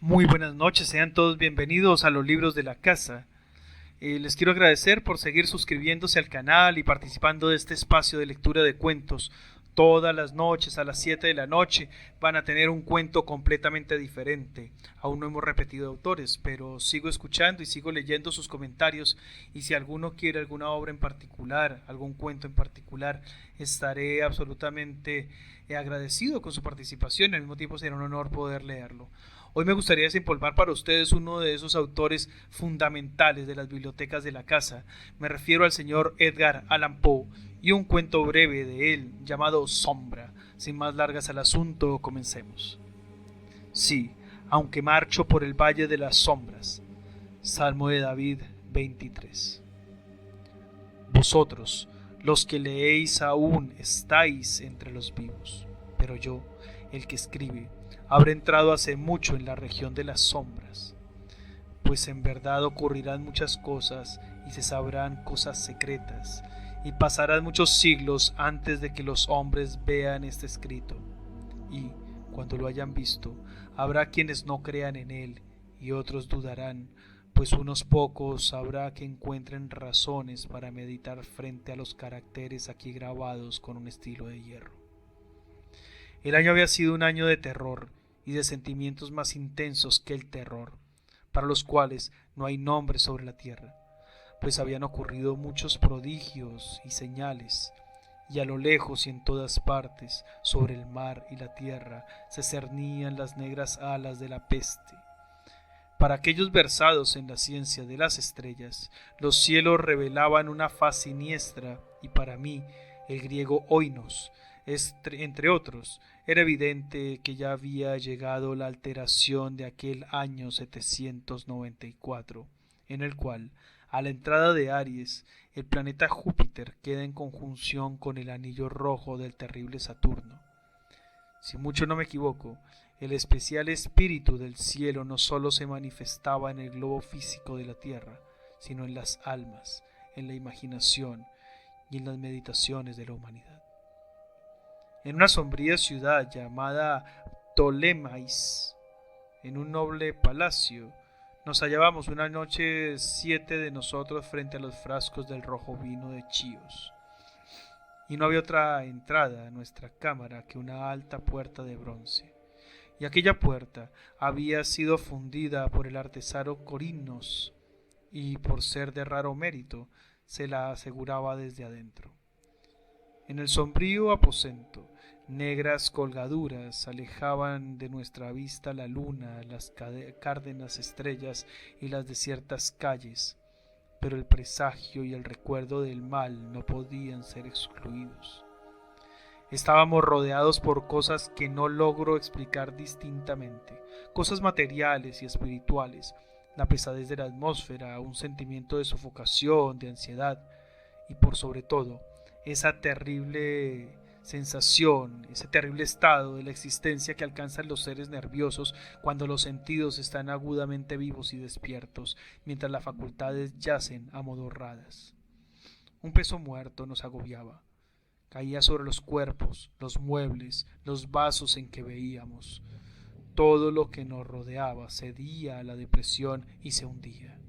Muy buenas noches, sean todos bienvenidos a los libros de la casa. Les quiero agradecer por seguir suscribiéndose al canal y participando de este espacio de lectura de cuentos. Todas las noches a las 7 de la noche van a tener un cuento completamente diferente. Aún no hemos repetido autores, pero sigo escuchando y sigo leyendo sus comentarios, y si alguno quiere alguna obra en particular, algún cuento en particular, estaré absolutamente agradecido con su participación y al mismo tiempo será un honor poder leerlo. Hoy me gustaría desempolvar para ustedes uno de esos autores fundamentales de las bibliotecas de la casa. Me refiero al señor Edgar Allan Poe y un cuento breve de él llamado Sombra. Sin más largas al asunto, comencemos. Sí, aunque marcho por el valle de las sombras. Salmo de David 23. Vosotros, los que leéis aún, estáis entre los vivos, pero yo, el que escribe, habré entrado hace mucho en la región de las sombras, pues en verdad ocurrirán muchas cosas y se sabrán cosas secretas, y pasarán muchos siglos antes de que los hombres vean este escrito, y cuando lo hayan visto, habrá quienes no crean en él y otros dudarán, pues unos pocos habrá que encuentren razones para meditar frente a los caracteres aquí grabados con un estilo de hierro. El año había sido un año de terror y de sentimientos más intensos que el terror, para los cuales no hay nombre sobre la tierra, pues habían ocurrido muchos prodigios y señales, y a lo lejos y en todas partes, sobre el mar y la tierra, se cernían las negras alas de la peste. Para aquellos versados en la ciencia de las estrellas, los cielos revelaban una faz siniestra, y para mí, el griego oinos, entre otros, era evidente que ya había llegado la alteración de aquel año 794, en el cual, a la entrada de Aries, el planeta Júpiter queda en conjunción con el anillo rojo del terrible Saturno. Si mucho no me equivoco, el especial espíritu del cielo no sólo se manifestaba en el globo físico de la tierra, sino en las almas, en la imaginación y en las meditaciones de la humanidad. En una sombría ciudad llamada Ptolemais, en un noble palacio, nos hallábamos una noche 7 de nosotros frente a los frascos del rojo vino de Chios, y no había otra entrada a nuestra cámara que una alta puerta de bronce, y aquella puerta había sido fundida por el artesano Corinos, y por ser de raro mérito, se la aseguraba desde adentro. En el sombrío aposento, negras colgaduras alejaban de nuestra vista la luna, las cárdenas estrellas y las desiertas calles, pero el presagio y el recuerdo del mal no podían ser excluidos. Estábamos rodeados por cosas que no logro explicar distintamente, cosas materiales y espirituales, la pesadez de la atmósfera, un sentimiento de sofocación, de ansiedad, y por sobre todo, esa terrible sensación, ese terrible estado de la existencia que alcanzan los seres nerviosos cuando los sentidos están agudamente vivos y despiertos, mientras las facultades yacen amodorradas. Un peso muerto nos agobiaba. Caía sobre los cuerpos, los muebles, los vasos en que veíamos. Todo lo que nos rodeaba cedía a la depresión y se hundía.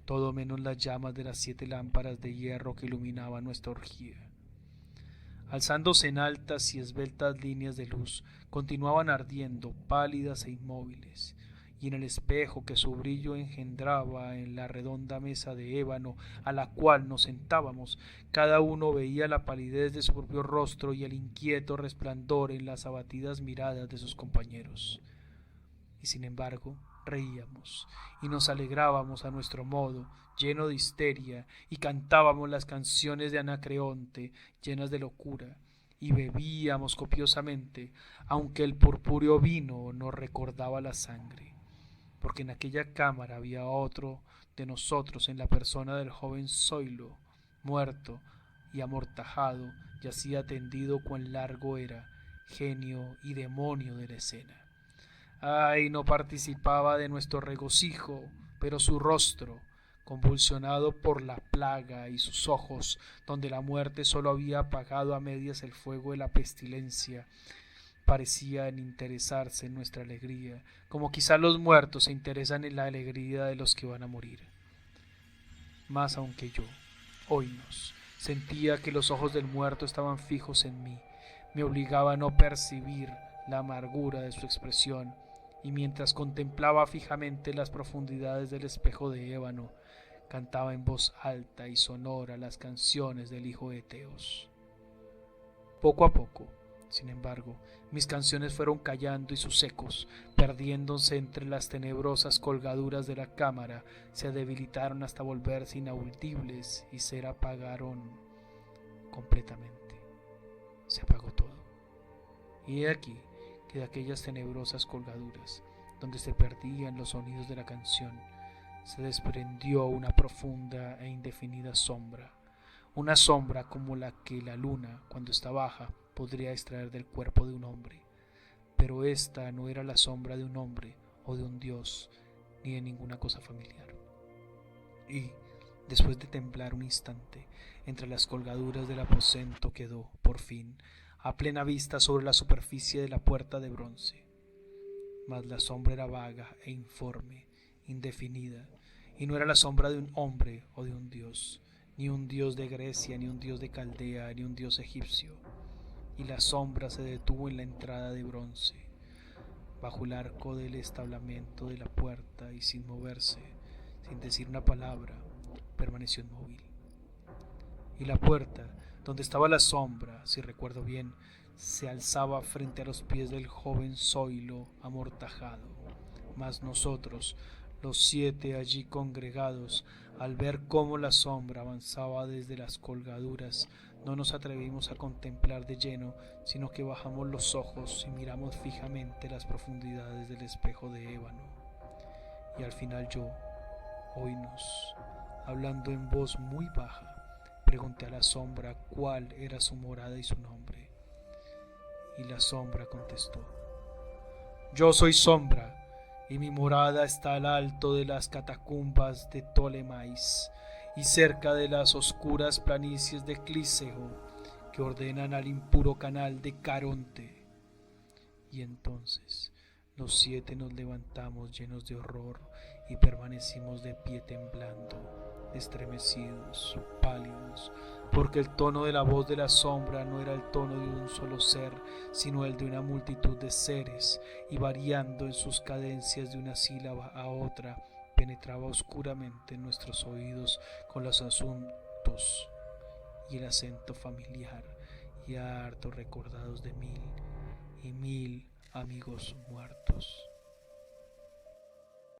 Todo menos las llamas de las 7 lámparas de hierro que iluminaban nuestra orgía. Alzándose en altas y esbeltas líneas de luz, continuaban ardiendo, pálidas e inmóviles, y en el espejo que su brillo engendraba en la redonda mesa de ébano a la cual nos sentábamos, cada uno veía la palidez de su propio rostro y el inquieto resplandor en las abatidas miradas de sus compañeros. Y sin embargo, reíamos y nos alegrábamos a nuestro modo, lleno de histeria, y cantábamos las canciones de Anacreonte, llenas de locura, y bebíamos copiosamente, aunque el purpúreo vino nos recordaba la sangre, porque en aquella cámara había otro de nosotros en la persona del joven Zoilo, muerto y amortajado, yacía tendido cuán largo era, genio y demonio de la escena. Ay, no participaba de nuestro regocijo, pero su rostro, convulsionado por la plaga, y sus ojos, donde la muerte solo había apagado a medias el fuego de la pestilencia, parecían interesarse en nuestra alegría, como quizá los muertos se interesan en la alegría de los que van a morir. Más aún que yo, oínos, sentía que los ojos del muerto estaban fijos en mí, me obligaba a no percibir la amargura de su expresión, y mientras contemplaba fijamente las profundidades del espejo de ébano, cantaba en voz alta y sonora las canciones del hijo de Teos. Poco a poco, sin embargo, mis canciones fueron callando y sus ecos, perdiéndose entre las tenebrosas colgaduras de la cámara, se debilitaron hasta volverse inaudibles y se apagaron completamente. Se apagó todo. Y he aquí que de aquellas tenebrosas colgaduras, donde se perdían los sonidos de la canción, se desprendió una profunda e indefinida sombra, una sombra como la que la luna, cuando está baja, podría extraer del cuerpo de un hombre. Pero esta no era la sombra de un hombre o de un dios, ni de ninguna cosa familiar. Y, después de temblar un instante, entre las colgaduras del aposento quedó, por fin, a plena vista sobre la superficie de la puerta de bronce. Mas la sombra era vaga e informe, indefinida, y no era la sombra de un hombre o de un dios, ni un dios de Grecia, ni un dios de Caldea, ni un dios egipcio. Y la sombra se detuvo en la entrada de bronce, bajo el arco del establamento de la puerta, y sin moverse, sin decir una palabra, permaneció inmóvil. Y la puerta, donde estaba la sombra, si recuerdo bien, se alzaba frente a los pies del joven Zoilo amortajado. Mas nosotros, los 7 allí congregados, al ver cómo la sombra avanzaba desde las colgaduras, no nos atrevimos a contemplar de lleno, sino que bajamos los ojos y miramos fijamente las profundidades del espejo de ébano. Y al final yo, oínos, hablando en voz muy baja, pregunté a la sombra cuál era su morada y su nombre. Y la sombra contestó: yo soy sombra, y mi morada está al alto de las catacumbas de Ptolemais, y cerca de las oscuras planicies de Clísego, que ordenan al impuro canal de Caronte. Y entonces los 7 nos levantamos llenos de horror y permanecimos de pie temblando, estremecidos, pálidos, porque el tono de la voz de la sombra no era el tono de un solo ser, sino el de una multitud de seres, y variando en sus cadencias de una sílaba a otra, penetraba oscuramente en nuestros oídos con los asuntos y el acento familiar y harto recordados de 1000 y 1000 amigos muertos.